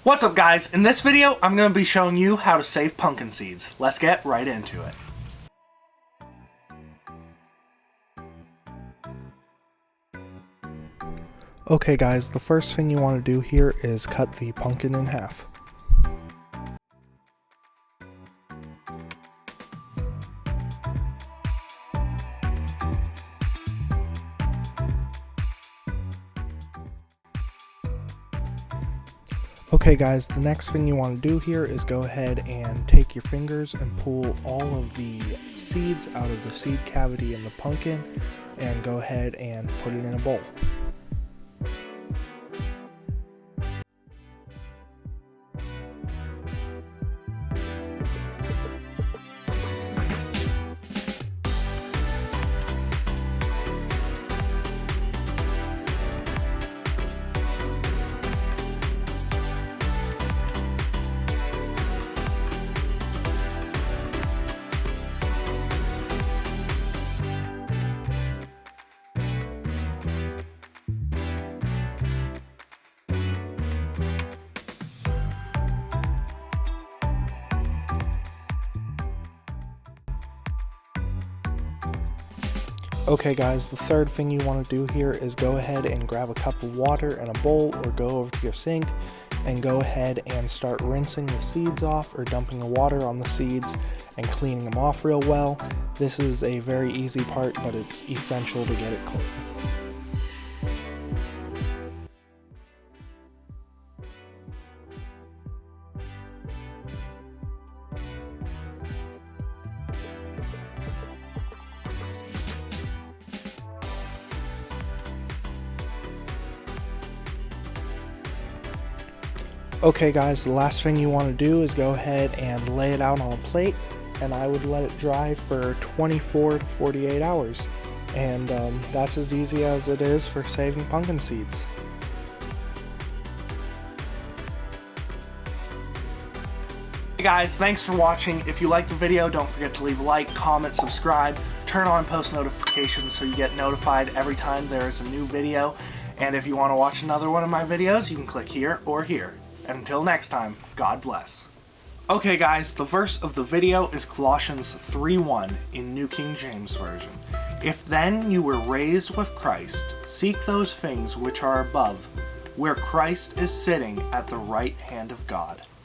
What's up guys? In this video, I'm going to be showing you how to save pumpkin seeds. Let's get right into it. Okay guys, the first thing you want to do here is cut the pumpkin in half. Okay guys, the next thing you want to do here is go ahead and take your fingers and pull all of the seeds out of the seed cavity in the pumpkin and go ahead and put it in a bowl. Okay guys, the third thing you want to do here is go ahead and grab a cup of water and a bowl, or go over to your sink and go ahead and start rinsing the seeds off, or dumping the water on the seeds and cleaning them off real well. This is a very easy part, but it's essential to get it clean. Okay guys, the last thing you want to do is go ahead and lay it out on a plate, and I would let it dry for 24 to 48 hours. And that's as easy as it is for saving pumpkin seeds. Hey guys, thanks for watching. If you liked the video, don't forget to leave a like, comment, subscribe, turn on post notifications so you get notified every time there is a new video. And if you want to watch another one of my videos, you can click here or here. And until next time, God bless. Okay guys, the verse of the video is Colossians 3:1 in New King James Version. If then you were raised with Christ, seek those things which are above, where Christ is sitting at the right hand of God.